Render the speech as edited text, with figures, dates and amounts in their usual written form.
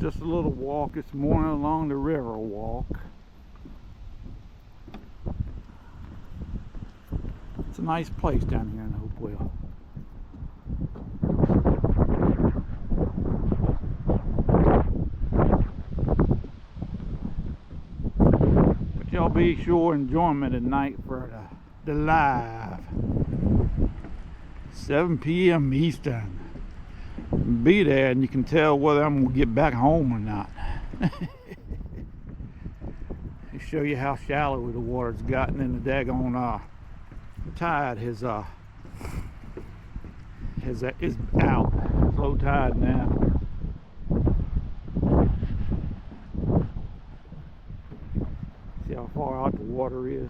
Just a little walk this morning along the river walk. It's a nice place down here in Hopewell. But y'all be sure and join me tonight for the live 7 p.m. Eastern. Be there and you can tell whether I'm gonna get back home or not. To show you how shallow the water's gotten in the daggone tide is out. It's low tide now. See how far out the water is.